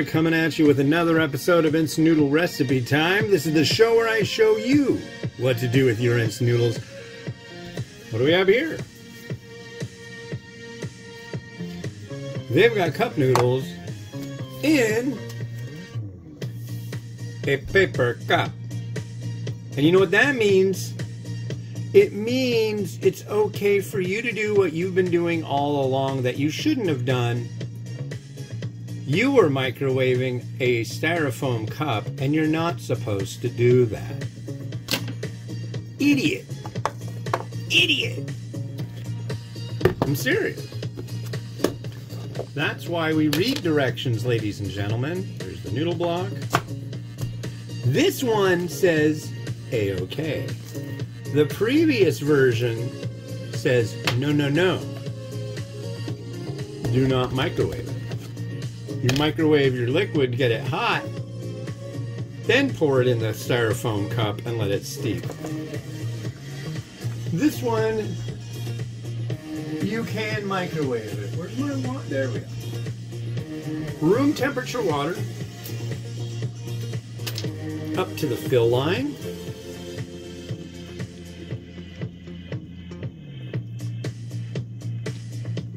coming at you with another episode of Instant Noodle Recipe Time. This is the show where I show you what to do with your instant noodles. What do we have here? They've got cup noodles in a paper cup. And you know what that means? It means it's okay for you to do what you've been doing all along that you shouldn't have done. You were microwaving a styrofoam cup, and you're not supposed to do that. Idiot. Idiot. I'm serious. That's why we read directions, ladies and gentlemen. There's the noodle block. This one says A-OK. The previous version says no, no, no. Do not microwave it. You microwave your liquid, get it hot, then pour it in the styrofoam cup and let it steep. This one, you can microwave it. Where's my water? There we go. Room temperature water up to the fill line.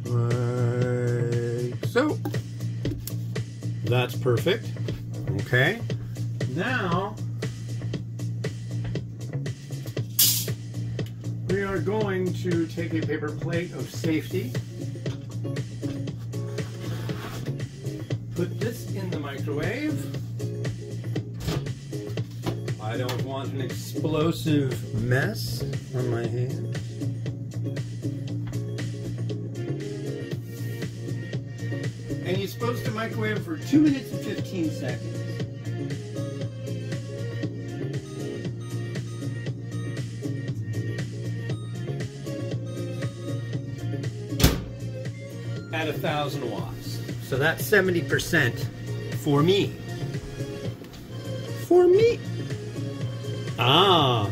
Like so. That's perfect. Okay. Now we are going to take a paper plate of safety. Put this in the microwave. I don't want an explosive mess on my hands. And you're supposed to microwave for 2 minutes and 15 seconds. At 1,000 watts. So that's 70% for me. For me. Ah,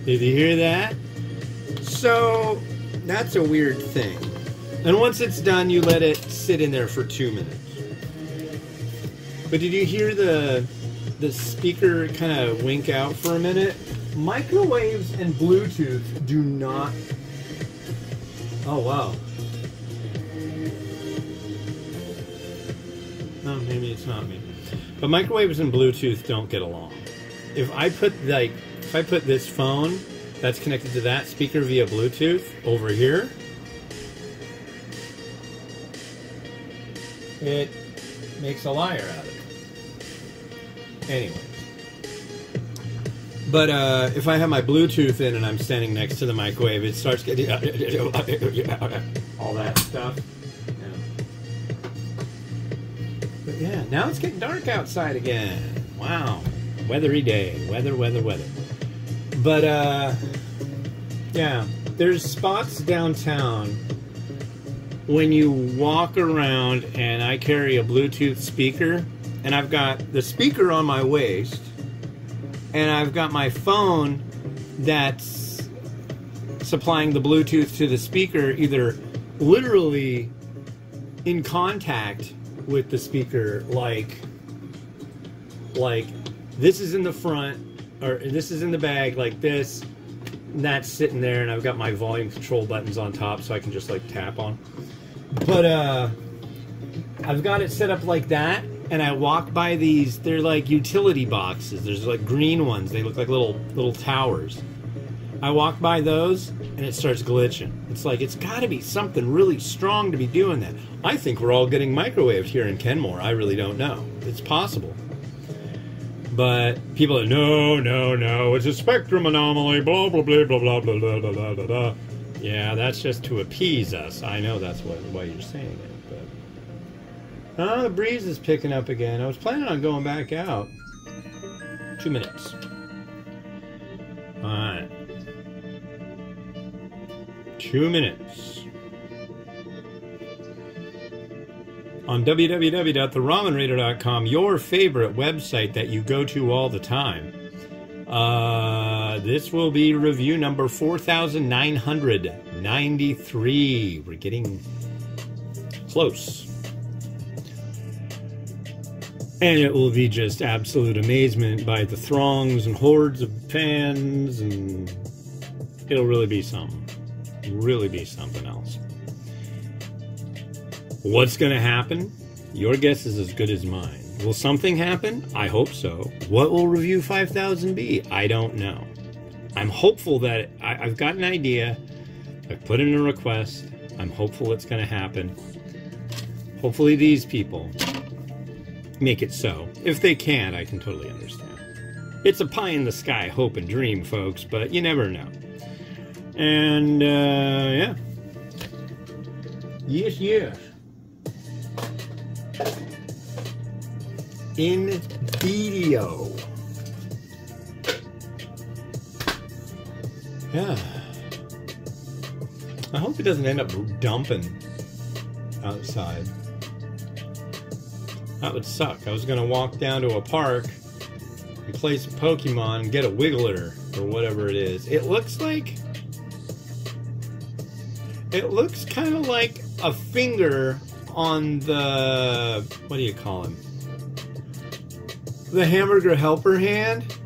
did you hear that? So that's a weird thing. And once it's done, you let it sit in there for 2 minutes. But did you hear the speaker kind of wink out for a minute? Microwaves and Bluetooth do not... Oh, wow. Oh, maybe it's not me. But microwaves and Bluetooth don't get along. If I put this phone that's connected to that speaker via Bluetooth over here, it makes a liar out of it. Anyways. But if I have my Bluetooth in and I'm standing next to the microwave, it starts getting all that stuff. Yeah. But yeah, now it's getting dark outside again. Wow. Weathery day. Weather. But yeah, there's spots downtown when you walk around, and I carry a Bluetooth speaker, and I've got the speaker on my waist, and I've got my phone that's supplying the Bluetooth to the speaker, either literally in contact with the speaker, like this is in the front, or this is in the bag, like this, and that's sitting there, and I've got my volume control buttons on top so I can just like tap on. But I've got it set up like that, and I walk by these, they're like utility boxes. There's like green ones. They look like little towers. I walk by those, and it starts glitching. It's like, it's got to be something really strong to be doing that. I think we're all getting microwaved here in Kenmore. I really don't know. It's possible. But people are, no, it's a spectrum anomaly, blah, blah, blah, blah, blah, blah, blah, blah, blah, blah. Yeah, that's just to appease us. I know that's why you're saying it, but... the breeze is picking up again. I was planning on going back out. 2 minutes. Alright. 2 minutes. On www.theramenradio.com, your favorite website that you go to all the time. This will be review number 4,993. We're getting close. And it will be just absolute amazement by the throngs and hordes of fans, and it'll really be something. Really be something else. What's going to happen? Your guess is as good as mine. Will something happen? I hope so. What will Review 5000 be? I don't know. I'm hopeful that I've got an idea. I've put in a request. I'm hopeful it's going to happen. Hopefully these people make it so. If they can't, I can totally understand. It's a pie in the sky hope and dream, folks, but you never know. And, yeah. Yes, yes. In video. Yeah. I hope it doesn't end up dumping outside. That would suck. I was going to walk down to a park and play some Pokemon and get a Wiggler or whatever it is. It looks kind of like a finger on the, what do you call him? The hamburger helper hand.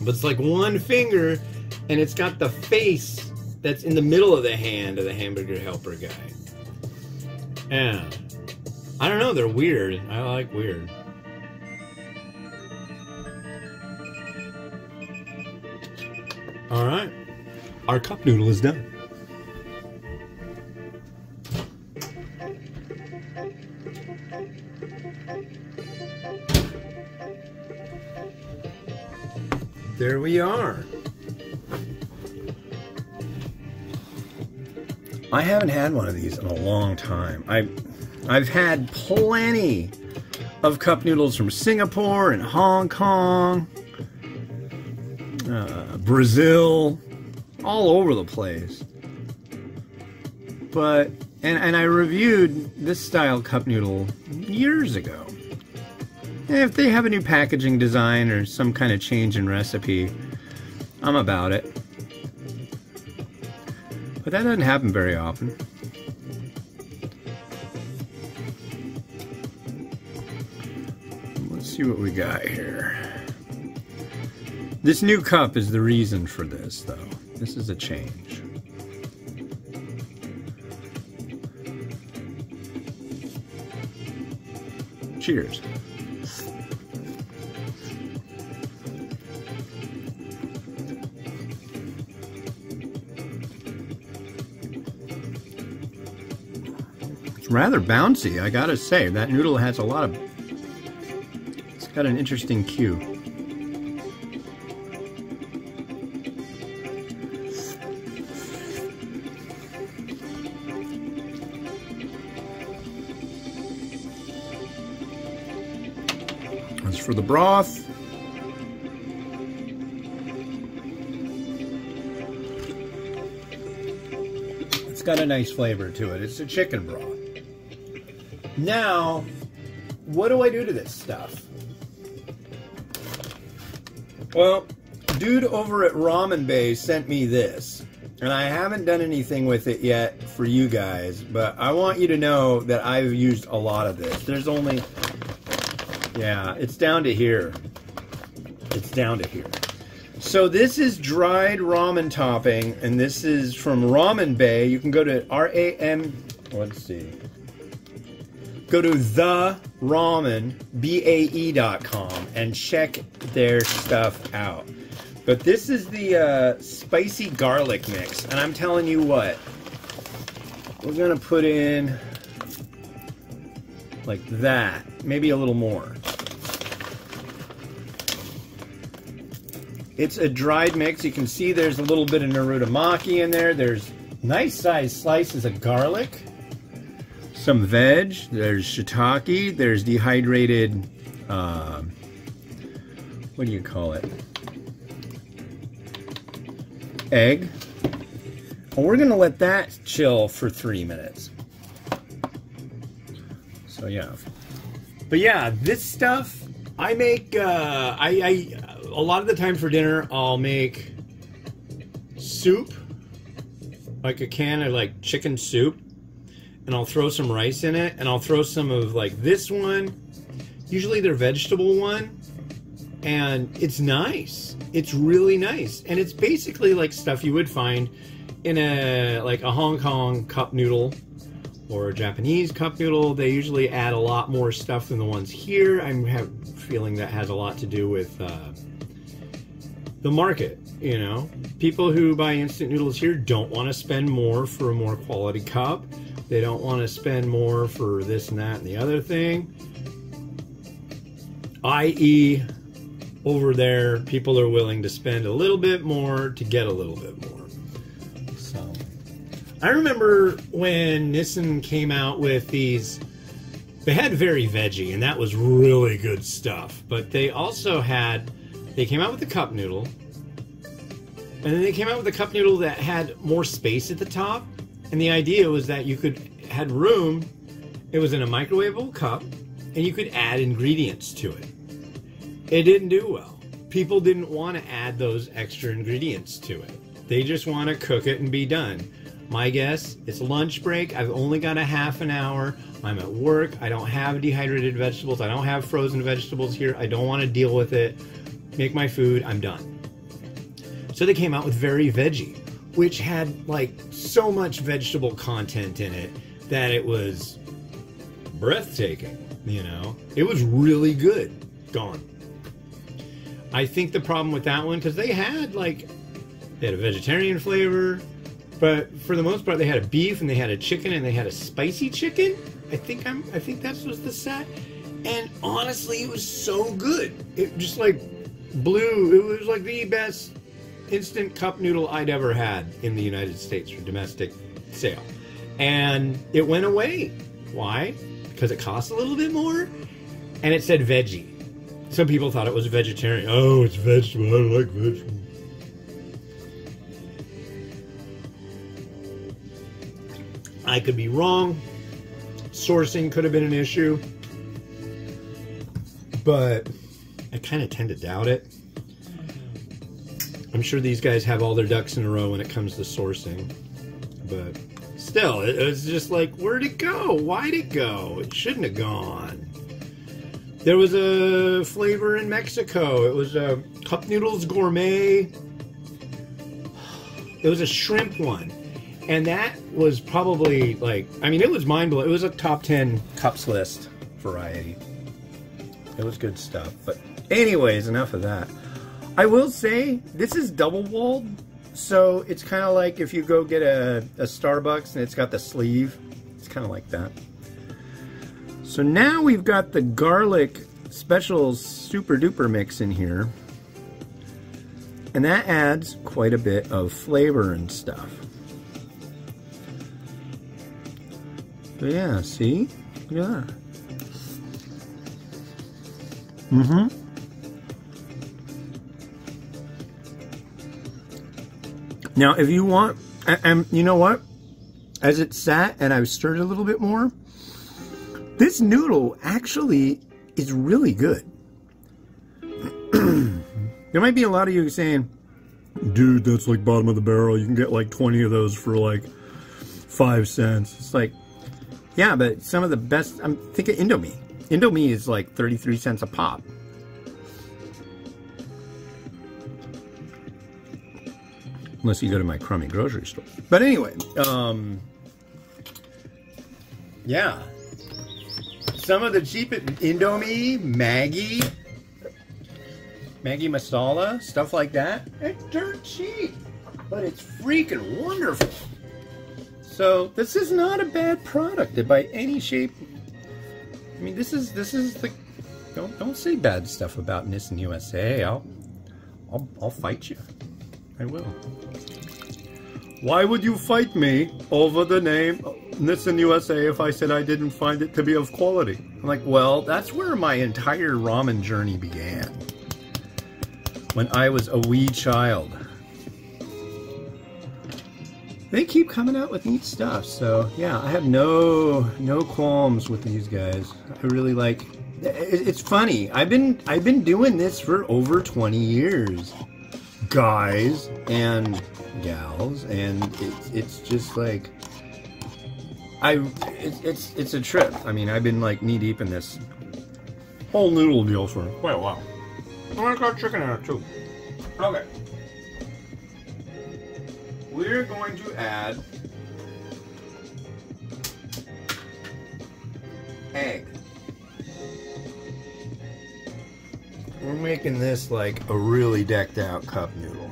But it's like one finger, and it's got the face that's in the middle of the hand of the hamburger helper guy. Yeah. I don't know, they're weird. I like weird. Alright. Our cup noodle is done. There we are. I haven't had one of these in a long time. I've had plenty of cup noodles from Singapore and Hong Kong, Brazil, all over the place. But, and I reviewed this style cup noodle years ago. And if they have a new packaging design or some kind of change in recipe, I'm about it. But that doesn't happen very often. Let's see what we got here. This new cup is the reason for this, though. This is a change. Cheers. It's rather bouncy, I gotta say. That noodle has a lot of... It's got an interesting cue. As for the broth, it's got a nice flavor to it. It's a chicken broth. Now, what do I do to this stuff? Well, dude over at Ramen Bay sent me this, and I haven't done anything with it yet for you guys, but I want you to know that I've used a lot of this. There's only... Yeah, it's down to here. It's down to here. So this is dried ramen topping, and this is from Ramen Bay. You can go to let's see. Go to theramenbae.com and check their stuff out. But this is the spicy garlic mix, and I'm telling you what, we're gonna put in like that, maybe a little more. It's a dried mix. You can see there's a little bit of narutamaki in there. There's nice sized slices of garlic, some veg, there's shiitake, there's dehydrated, what do you call it? Egg. And we're gonna let that chill for 3 minutes. So yeah. But yeah, this stuff, I make, a lot of the time for dinner, I'll make soup, like a can of like chicken soup, and I'll throw some rice in it, and I'll throw some of like this one, usually their vegetable one, and it's nice. It's really nice, and it's basically like stuff you would find in a Hong Kong cup noodle or a Japanese cup noodle. They usually add a lot more stuff than the ones here. I'm feeling that has a lot to do with the market. You know, people who buy instant noodles here don't want to spend more for a more quality cup. They don't want to spend more for this and that and the other thing. I.e., over there, people are willing to spend a little bit more to get a little bit more. So, I remember when Nissin came out with these, they had Very Veggie, and that was really good stuff. But they also had, they came out with the cup noodle, and then they came out with a cup noodle that had more space at the top. And the idea was that you had room, it was in a microwavable cup, and you could add ingredients to it. It didn't do well. People didn't want to add those extra ingredients to it. They just want to cook it and be done. My guess, it's lunch break. I've only got a half an hour. I'm at work. I don't have dehydrated vegetables. I don't have frozen vegetables here. I don't want to deal with it. Make my food. I'm done. So they came out with Very Veggie, which had like so much vegetable content in it that it was breathtaking, you know? It was really good. Gone. I think the problem with that one, because they had a vegetarian flavor, but for the most part they had a beef and they had a chicken and they had a spicy chicken. I think that was the set. And honestly, it was so good. It just blew. It was like the best instant cup noodle I'd ever had in the United States for domestic sale. And it went away. Why? Because it cost a little bit more and it said veggie. Some people thought it was vegetarian. Oh, it's vegetable. I don't like vegetables. I could be wrong. Sourcing could have been an issue. But I kind of tend to doubt it. I'm sure these guys have all their ducks in a row when it comes to sourcing. But still, it was just like, where'd it go? Why'd it go? It shouldn't have gone. There was a flavor in Mexico. It was a Cup Noodles Gourmet. It was a shrimp one. And that was probably it was mind-blowing. It was a top 10 cups list variety. It was good stuff. But anyways, enough of that. I will say, this is double-walled. So it's kind of like if you go get a Starbucks and it's got the sleeve. It's kind of like that. So now we've got the garlic special super duper mix in here. And that adds quite a bit of flavor and stuff. So yeah, see? Look at that. Now if you want, and you know what? As it sat and I've stirred it a little bit more, this noodle actually is really good. There might be a lot of you saying, dude, that's like bottom of the barrel. You can get like 20 of those for like 5 cents. It's like, yeah, but some of the best, I'm thinking Indomie. Indomie is like 33 cents a pop. Unless you go to my crummy grocery store. But anyway, yeah. Some of the cheap Indomie, Maggi Masala, stuff like that. It's dirt cheap, but it's freaking wonderful. So this is not a bad product by any shape. I mean, this is the don't say bad stuff about Nissin USA. I'll fight you. I will. Why would you fight me over the name Nissin USA if I said I didn't find it to be of quality? I'm like, well, that's where my entire ramen journey began. When I was a wee child. They keep coming out with neat stuff, so yeah, I have no qualms with these guys. I really like. It's funny. I've been doing this for over 20 years, guys and gals, and it's just like it's a trip. I mean, I've been like knee deep in this whole noodle deal for quite a while. I got chicken in it too. Okay. We're going to add egg. We're making this like a really decked out cup noodle.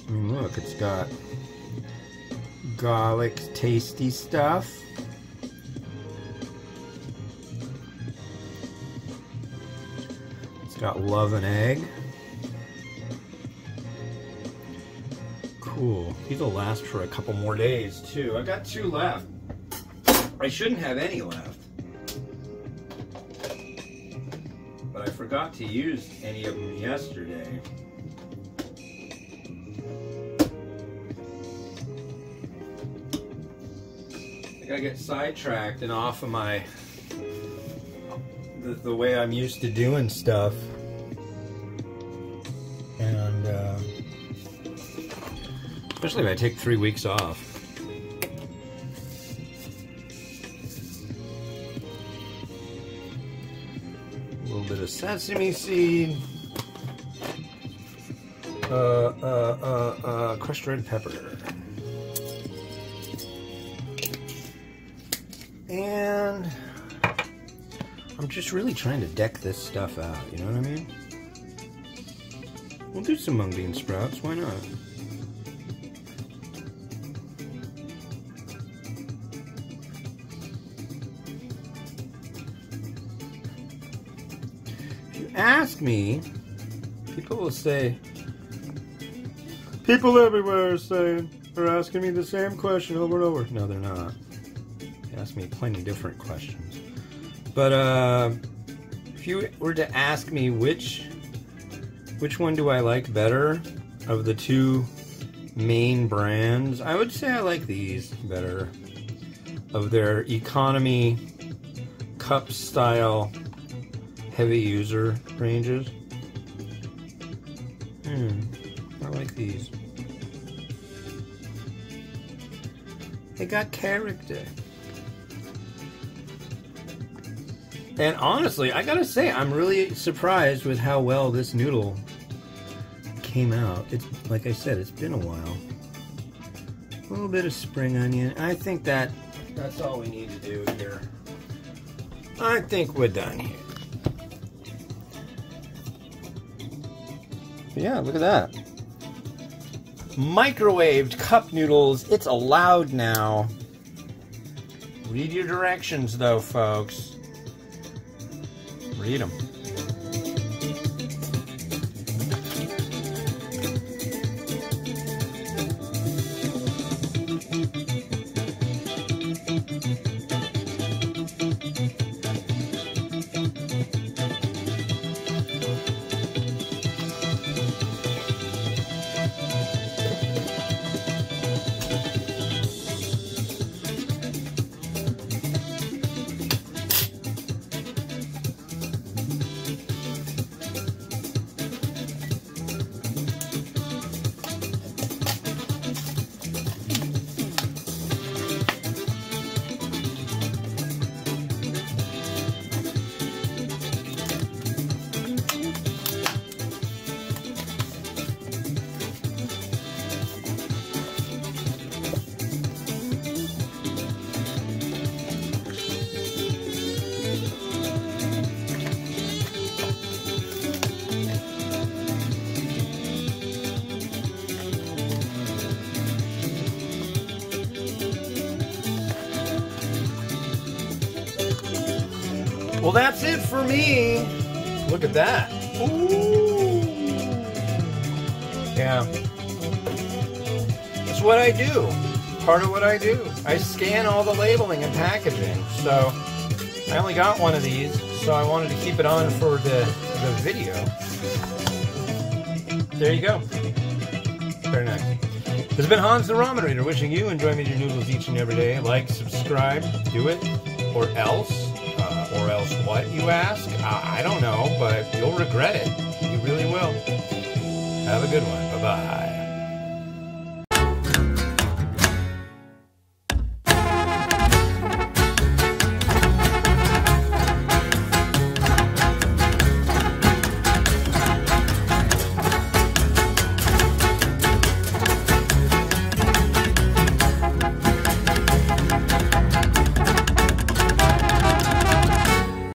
I mean, look, it's got garlic, tasty stuff. It's got love and egg. Cool. These will last for a couple more days too. I got 2 left. I shouldn't have any left. But I forgot to use any of them yesterday. I gotta get sidetracked and off of my the way I'm used to doing stuff, and especially if I take 3 weeks off. A little bit of sesame seed, crushed red pepper. And I'm just really trying to deck this stuff out, you know what I mean? We'll do some mung bean sprouts, why not? If you ask me, people will say, people everywhere are asking me the same question over and over. No, they're not. Ask me plenty different questions, but if you were to ask me which one do I like better of the 2 main brands, I would say I like these better, of their economy cup style heavy user ranges. I like these. They got character. And honestly, I gotta say, I'm really surprised with how well this noodle came out. It's, like I said, it's been a while. A little bit of spring onion. I think that's all we need to do here. I think we're done here. But yeah, look at that. Microwaved cup noodles. It's allowed now. Read your directions though, folks. Read them. Well, that's it for me. Look at that. Ooh. Yeah. That's what I do. Part of what I do. I scan all the labeling and packaging. So I only got one of these, so I wanted to keep it on for the video. There you go. Very nice. This has been Hans the Ramen Reader, wishing you enjoy making your noodles each and every day. Like, subscribe, do it, or else. Or else what, you ask? I don't know, but you'll regret it. You really will. Have a good one. Bye-bye.